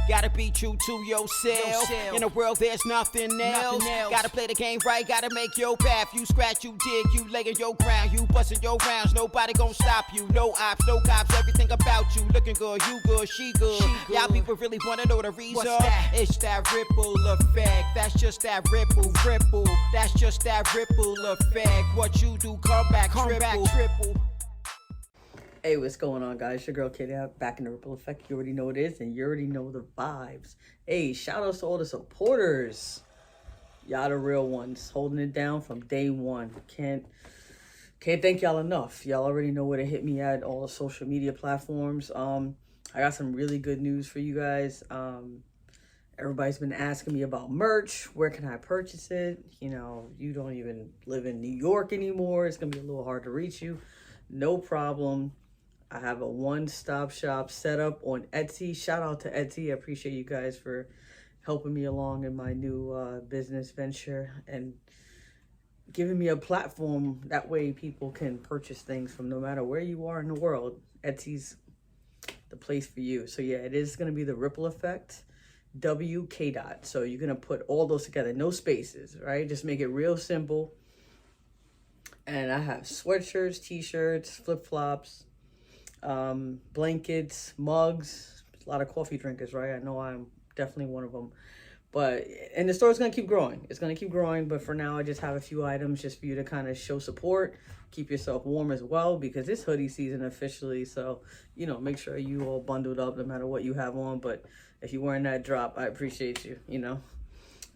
Gotta be true to yourself. In a world there's nothing else. Gotta play the game right, gotta make your path. You scratch, you dig, you lay in your ground. You bustin' your rounds, nobody gon' stop you. No ops, no cops, everything about you. Looking good, you good, she good. Y'all people really wanna know the reason? It's that ripple effect. That's just that ripple. That's just that ripple effect. What you do, come back triple. Hey, what's going on, guys? Your girl Kitty out, back in the Ripple Effect. You already know what it is, and you already know the vibes. Hey, shout outs to all the supporters. Y'all the real ones, holding it down from day one. Can't thank y'all enough. Y'all already know where to hit me at, all the social media platforms. I got some really good news for you guys. Everybody's been asking me about merch. Where can I purchase it? You know, you don't even live in New York anymore. It's gonna be a little hard to reach you. No problem. I have a one-stop shop set up on Etsy. Shout out to Etsy. I appreciate you guys for helping me along in my new business venture and giving me a platform. That way people can purchase things from no matter where you are in the world. Etsy's the place for you. So yeah, it is going to be the Ripple Effect, WK dot. So you're going to put all those together, no spaces, right? Just make it real simple. And I have sweatshirts, t-shirts, flip-flops, blankets, mugs, a lot of coffee drinkers, right? I know I'm definitely one of them. And the store's going to keep growing. It's going to keep growing, but for now, I just have a few items just for you to kind of show support, keep yourself warm as well, because it's hoodie season officially. So, you know, make sure you all bundled up no matter what you have on. But if you're wearing that drop, I appreciate you, you know.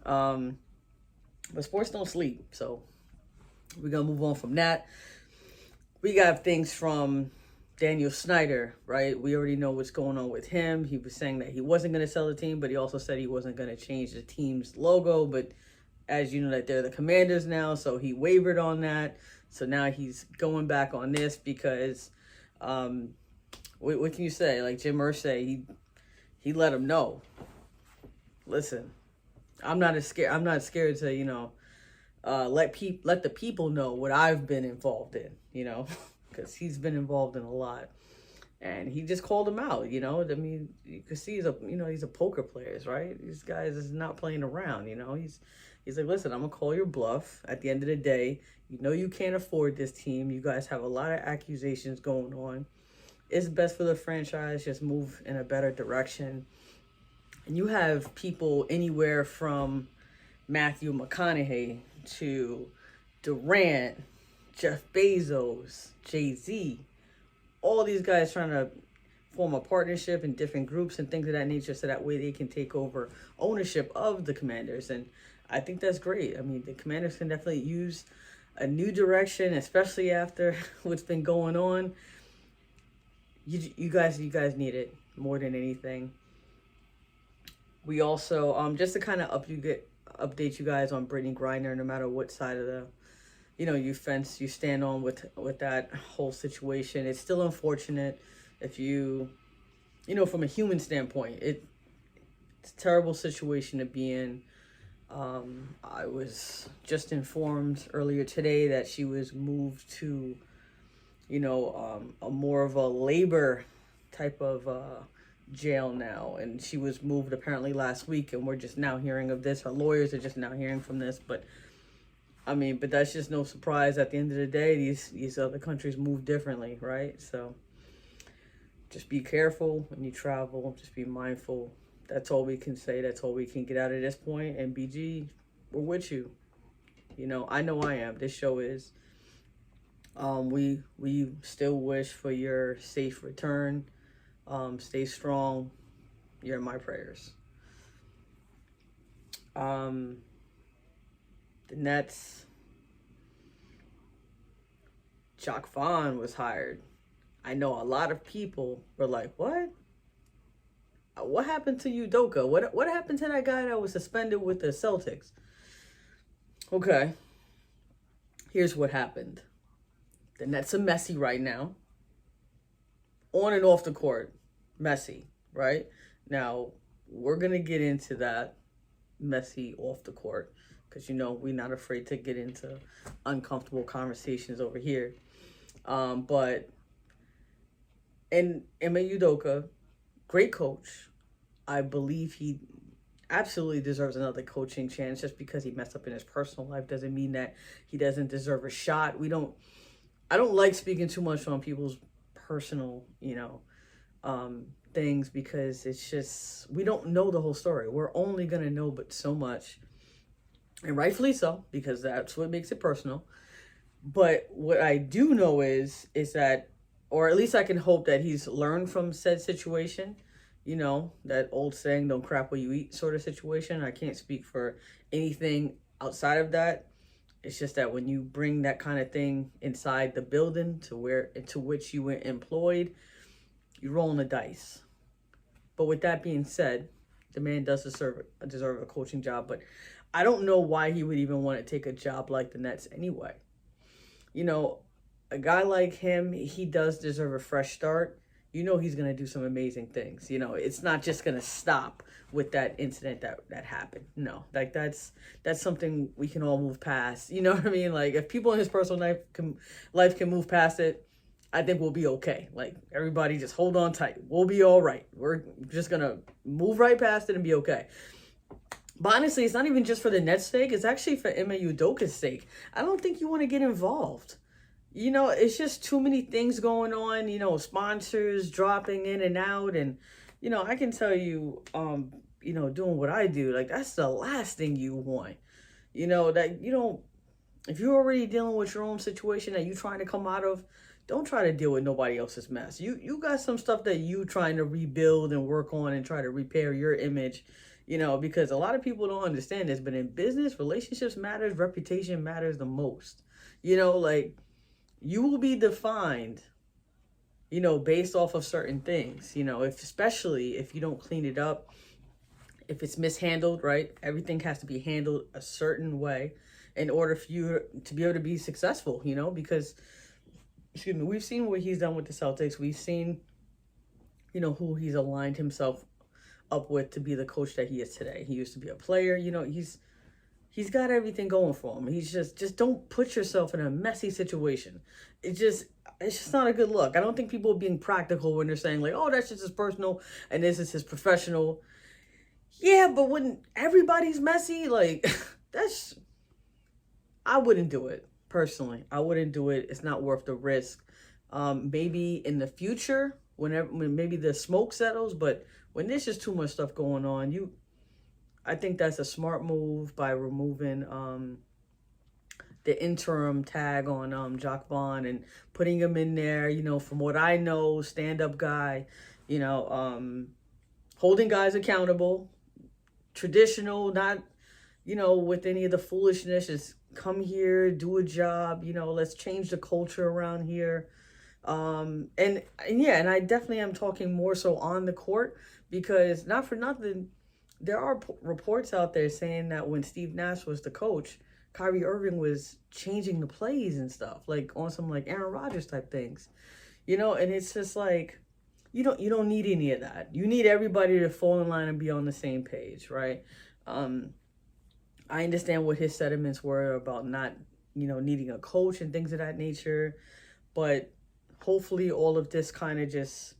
But sports don't sleep, so we're going to move on from that. We got things from Daniel Snyder, right? We already know what's going on with him. He was saying that he wasn't going to sell the team, but he also said he wasn't going to change the team's logo. But as you know, that they're the Commanders now, so he wavered on that. So now he's going back on this because, what can you say? Like Jim Irsay, he let him know. Listen, I'm not scared to, you know, let the people know what I've been involved in, you know, because he's been involved in a lot, and he just called him out. You know, I mean, you can see he's a poker player, right? These guys is not playing around. You know, he's like, listen, I'm gonna call your bluff. At the end of the day, you know, you can't afford this team. You guys have a lot of accusations going on. It's best for the franchise. Just move in a better direction. And you have people anywhere from Matthew McConaughey to Durant, Jeff Bezos, Jay-Z, all these guys trying to form a partnership in different groups and things of that nature, so that way they can take over ownership of the Commanders. And I think that's great. I mean, the Commanders can definitely use a new direction, especially after what's been going on. You guys need it more than anything. We also, just to kind of update you guys on Brittney Griner, no matter what side of the, you know, you stand on with that whole situation. It's still unfortunate if you know, from a human standpoint, it's a terrible situation to be in. I was just informed earlier today that she was moved to, you know, a more of a labor type of jail now, and she was moved apparently last week, and we're just now hearing of this. Her lawyers are just now hearing from this, but I mean, but that's just no surprise. At the end of the day, these other countries move differently, right? So just be careful when you travel. Just be mindful. That's all we can say. That's all we can get out of this point. And BG, we're with you. You know I am. This show is. We still wish for your safe return. Stay strong. You're in my prayers. The Nets. Jacques Vaughn was hired. I know a lot of people were like, what? What happened to Udoka? What happened to that guy that was suspended with the Celtics? Okay. Here's what happened. The Nets are messy right now. On and off the court. Messy, right? Now, we're going to get into that messy off the court, because, you know, we're not afraid to get into uncomfortable conversations over here. But Ime Udoka, great coach, I believe he absolutely deserves another coaching chance. Just because he messed up in his personal life doesn't mean that he doesn't deserve a shot. I don't like speaking too much on people's personal, things, because it's just, we don't know the whole story. We're only going to know but so much. And rightfully so, because that's what makes it personal. But what I do know is that, or at least I can hope that he's learned from said situation. That old saying, don't crap where you eat sort of situation. I can't speak for anything outside of that. It's just that when you bring that kind of thing inside the building into which you were employed, you're rolling the dice. But with that being said, the man does deserve a coaching job. But I don't know why he would even want to take a job like the Nets anyway. A guy like him, he does deserve a fresh start. He's going to do some amazing things. It's not just going to stop with that incident that happened. No, like that's something we can all move past. You know what I mean? Like, if people in his personal life can move past it, I think we'll be okay. Like, everybody just hold on tight. We'll be all right. We're just going to move right past it and be okay. But honestly, it's not even just for the Nets' sake. It's actually for Ime Udoka's sake. I don't think you want to get involved. It's just too many things going on, sponsors dropping in and out. And, I can tell you, doing what I do, like, that's the last thing you want. That you don't, if you're already dealing with your own situation that you're trying to come out of, don't try to deal with nobody else's mess. You got some stuff that you trying to rebuild and work on and try to repair your image, because a lot of people don't understand this, but in business, relationships matters, reputation matters the most. Like, you will be defined, based off of certain things, especially if you don't clean it up, if it's mishandled, right? Everything has to be handled a certain way in order for you to be able to be successful, because, we've seen what he's done with the Celtics. We've seen, who he's aligned himself up with to be the coach that he is today. He used to be a player, he's got everything going for him. He's just don't put yourself in a messy situation. It's just not a good look. I don't think people are being practical when they're saying, like, oh, that's just his personal and this is his professional. Yeah, but when everybody's messy, like, I wouldn't do it. Personally, I wouldn't do it. It's not worth the risk. Maybe in the future, when maybe the smoke settles, but when there's just too much stuff going on, I think that's a smart move by removing the interim tag on Jacques Vaughn and putting him in there, from what I know, stand-up guy, holding guys accountable, traditional, not, with any of the foolishness. Just come here, do a job, let's change the culture around here. And I definitely am talking more so on the court, because not for nothing, there are reports out there saying that when Steve Nash was the coach, Kyrie Irving was changing the plays and stuff, like on some like Aaron Rodgers type things, and it's just like, you don't need any of that. You need everybody to fall in line and be on the same page, right? I understand what his sentiments were about not, needing a coach and things of that nature, but hopefully all of this kind of just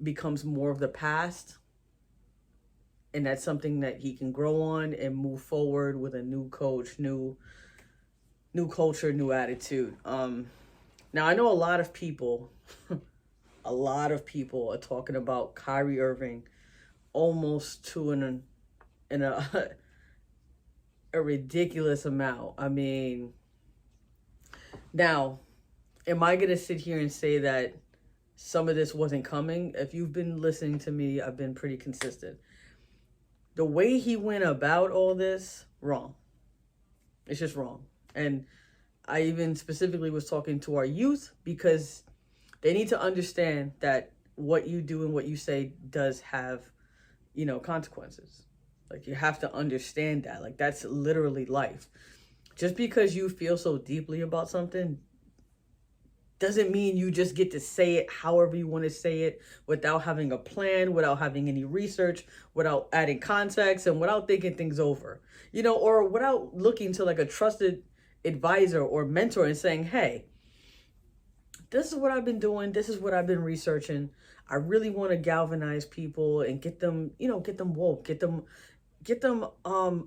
becomes more of the past. And that's something that he can grow on and move forward with a new coach, new culture, new attitude. Now, I know a lot of people are talking about Kyrie Irving almost to a ridiculous amount. I mean, now, am I going to sit here and say that some of this wasn't coming? If you've been listening to me, I've been pretty consistent. The way he went about all this, wrong. It's just wrong. And I even specifically was talking to our youth, because they need to understand that what you do and what you say does have, consequences. Like, you have to understand that. Like, that's literally life. Just because you feel so deeply about something doesn't mean you just get to say it however you want to say it, without having a plan, without having any research, without adding context, and without thinking things over, or without looking to like a trusted advisor or mentor and saying, hey, this is what I've been doing. This is what I've been researching. I really want to galvanize people and get them, get them woke, get them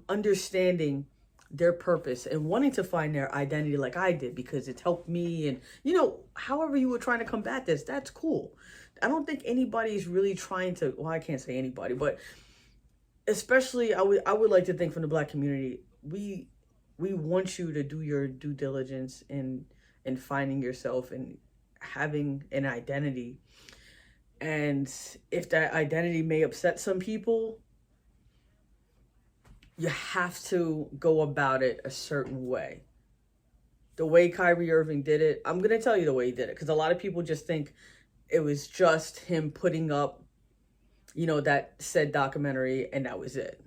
understanding their purpose and wanting to find their identity like I did, because it's helped me. And, however you were trying to combat this, that's cool. I don't think anybody's really trying to, well, I can't say anybody, but especially I would like to think from the Black community, we want you to do your due diligence in finding yourself and having an identity. And if that identity may upset some people, you have to go about it a certain way. The way Kyrie Irving did it, I'm going to tell you the way he did it, because a lot of people just think it was just him putting up, that said documentary and that was it.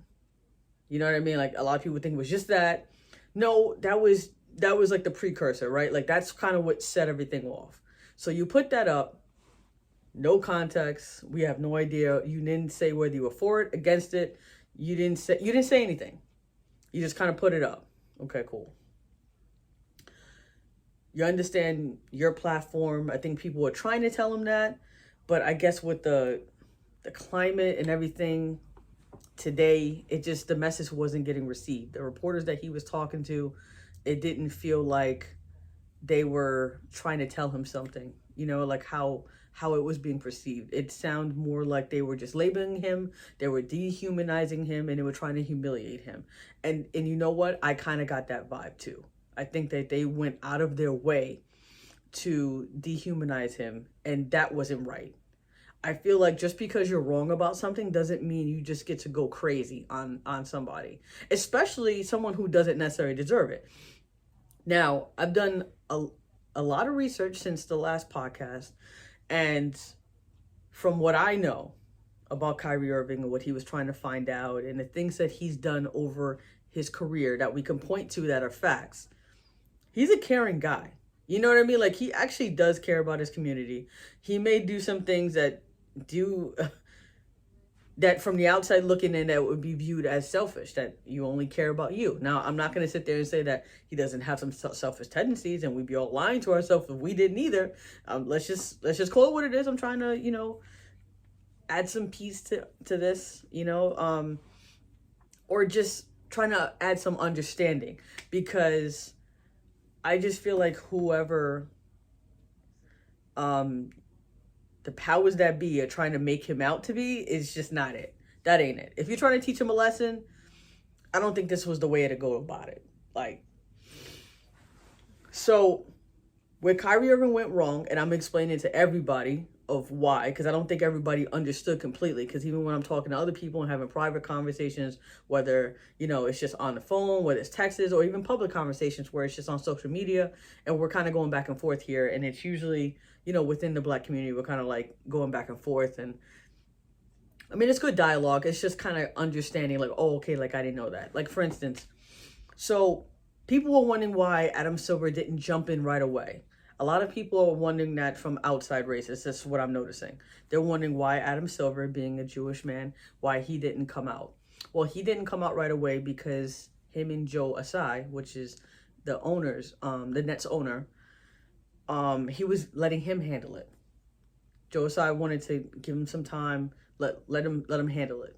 You know what I mean? Like, a lot of people think it was just that. No, that was like the precursor, right? Like, that's kind of what set everything off. So you put that up, no context. We have no idea. You didn't say whether you were for it, against it. You didn't say anything. You just kind of put it up. Okay, cool. You understand your platform. I think people were trying to tell him that, but I guess with the climate and everything today, the message wasn't getting received. The reporters that he was talking to, it didn't feel like they were trying to tell him something, like how it was being perceived. It sounded more like they were just labeling him, they were dehumanizing him, and they were trying to humiliate him. And you know what? I kind of got that vibe too. I think that they went out of their way to dehumanize him, and that wasn't right. I feel like just because you're wrong about something doesn't mean you just get to go crazy on somebody, especially someone who doesn't necessarily deserve it. Now, I've done a lot of research since the last podcast, and from what I know about Kyrie Irving and what he was trying to find out and the things that he's done over his career that we can point to that are facts, he's a caring guy. You know what I mean? Like, he actually does care about his community. He may do some things that from the outside looking in, that would be viewed as selfish, that you only care about you. Now, I'm not going to sit there and say that he doesn't have some selfish tendencies, and we'd be all lying to ourselves if we didn't either. Let's just call it what it is. I'm trying to, add some peace to this, or just trying to add some understanding, because I just feel like whoever the powers that be are trying to make him out to be is just not it. That ain't it. If you're trying to teach him a lesson, I don't think this was the way to go about it. So where Kyrie Irving went wrong, and I'm explaining to everybody of why, because I don't think everybody understood completely, because even when I'm talking to other people and having private conversations, whether, it's just on the phone, whether it's texts, or even public conversations where it's just on social media, and we're kind of going back and forth here, and it's usually, within the Black community, we're kind of like going back and forth, and I mean, it's good dialogue. It's just kind of understanding, like, oh, okay, like, I didn't know that. Like, for instance, so people were wondering why Adam Silver didn't jump in right away. A lot of people are wondering that from outside races. That's what I'm noticing. They're wondering why Adam Silver, being a Jewish man, why he didn't come out. Well, he didn't come out right away because him and Joe Asai, which is the owners, the Nets owner, he was letting him handle it. Joe Asai wanted to give him some time, let him handle it.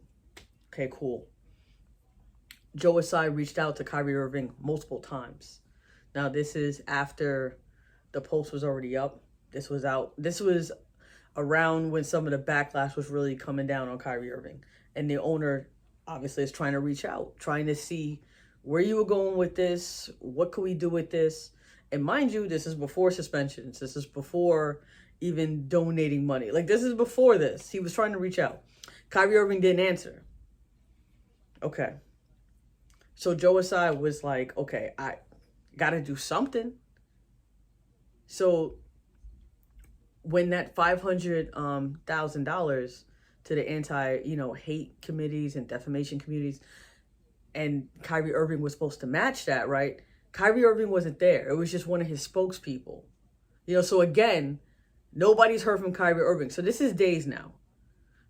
Okay, cool. Joe Asai reached out to Kyrie Irving multiple times. Now, this is after the post was already up. This was around when some of the backlash was really coming down on Kyrie Irving. And the owner obviously is trying to reach out, trying to see where you were going with this, what could we do with this? And mind you, this is before suspensions. This is before even donating money. Like, this is before this. He was trying to reach out. Kyrie Irving didn't answer. Okay. So Joe Asai was like, okay, I got to do something. So when that $500,000 to the hate committees and defamation committees, and Kyrie Irving was supposed to match that, right? Kyrie Irving wasn't there. It was just one of his spokespeople. So again, nobody's heard from Kyrie Irving. So this is days now.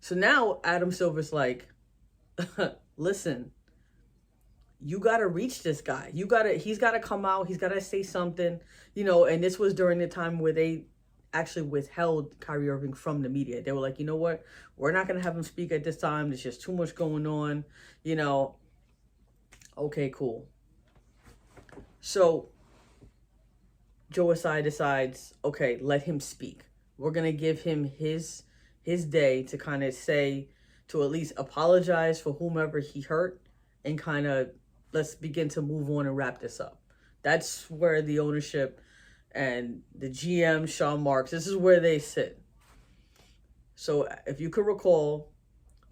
So now Adam Silver's like, listen, you got to reach this guy. He's got to come out. He's got to say something, and this was during the time where they actually withheld Kyrie Irving from the media. They were like, you know what? We're not going to have him speak at this time. There's just too much going on. You know, okay, cool. So Joe Tsai decides, okay, let him speak. We're going to give him his day to kind of say, to at least apologize for whomever he hurt, and kind of let's begin to move on and wrap this up. That's where the ownership and the GM, Sean Marks, this is where they sit. So if you could recall,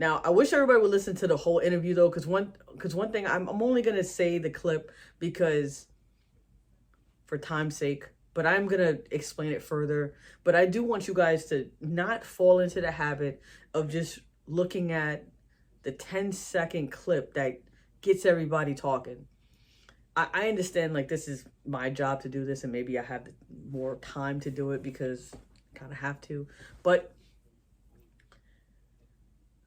now I wish everybody would listen to the whole interview though, because one thing, I'm only going to say the clip because for time's sake, but I'm going to explain it further. But I do want you guys to not fall into the habit of just looking at the 10-second clip that gets everybody talking. I understand, like, this is my job to do this, and maybe I have more time to do it because I kind of have to. But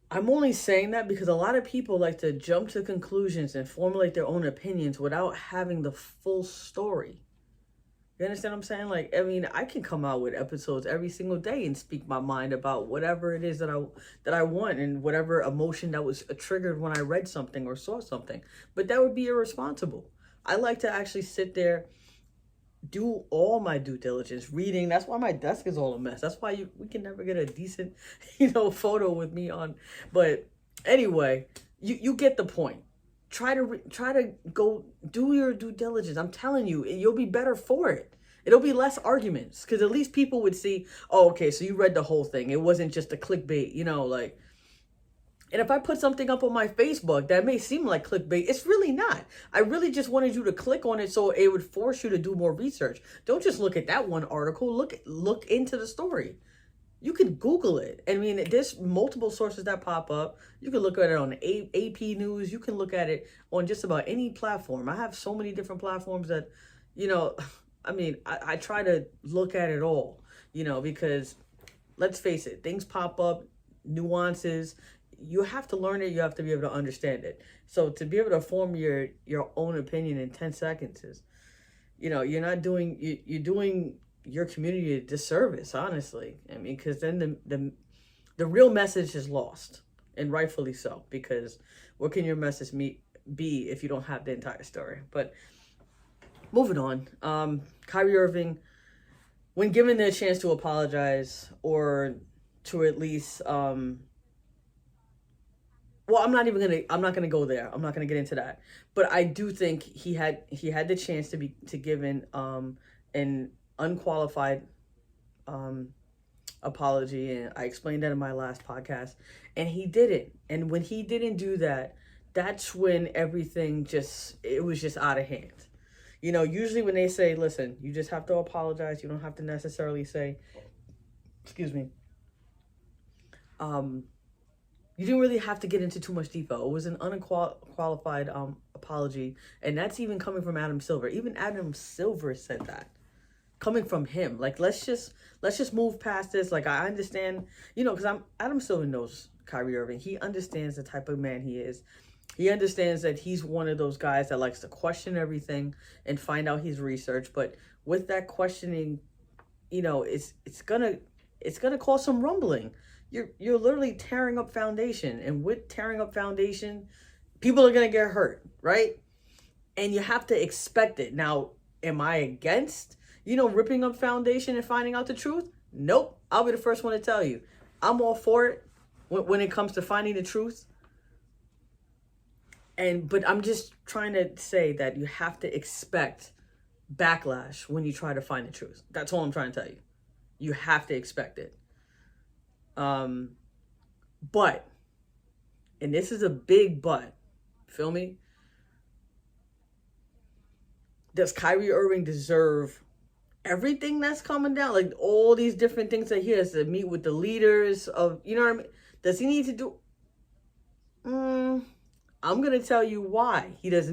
I'm only saying that because a lot of people like to jump to conclusions and formulate their own opinions without having the full story. You understand what I'm saying? Like, I mean, I can come out with episodes every single day and speak my mind about whatever it is that I want, and whatever emotion that was triggered when I read something or saw something. But that would be irresponsible. I like to actually sit there, do all my due diligence, reading. That's why my desk is all a mess. That's why we can never get a decent, photo with me on. But anyway, you get the point. Try to go do your due diligence. I'm telling you, you'll be better for it. It'll be less arguments, because at least people would see, oh, okay, so you read the whole thing. It wasn't just a clickbait, like. And if I put something up on my Facebook that may seem like clickbait, it's really not. I really just wanted you to click on it so it would force you to do more research. Don't just look at that one article. Look into the story. You can Google it. I mean, there's multiple sources that pop up. You can look at it on AP News. You can look at it on just about any platform. I have so many different platforms that, I mean, I try to look at it all, because let's face it, things pop up, nuances. You have to learn it. You have to be able to understand it. So to be able to form your own opinion in 10 seconds is, you're doing your community a disservice, honestly. I mean, because then the real message is lost, and rightfully so, because what can your message be if you don't have the entire story? But moving on, Kyrie Irving, when given the chance to apologize or to at least, well, I'm not gonna go there. I'm not gonna get into that. But I do think he had the chance to give in an unqualified apology, and I explained that in my last podcast, and he didn't. And when he didn't do that, that's when everything it was just out of hand. Usually when they say, listen, you just have to apologize, you don't have to necessarily say, excuse me, you didn't really have to get into too much detail. It was an unqualified apology, and that's even coming from Adam Silver. Even Adam Silver said that. Coming from him, like, let's just move past this. Like, I understand, because Adam Silver knows Kyrie Irving. He understands the type of man he is. He understands that he's one of those guys that likes to question everything and find out his research. But with that questioning, it's gonna cause some rumbling. You're literally tearing up foundation, and with tearing up foundation, people are gonna get hurt, right? And you have to expect it. Now, am I against ripping up foundation and finding out the truth? Nope. I'll be the first one to tell you. I'm all for it when it comes to finding the truth. But I'm just trying to say that you have to expect backlash when you try to find the truth. That's all I'm trying to tell you. You have to expect it. But, and this is a big but, feel me? Does Kyrie Irving deserve everything that's coming down? Like, all these different things that he has to meet with the leaders of, what I mean? Does he need to do? I'm going to tell you why he doesn't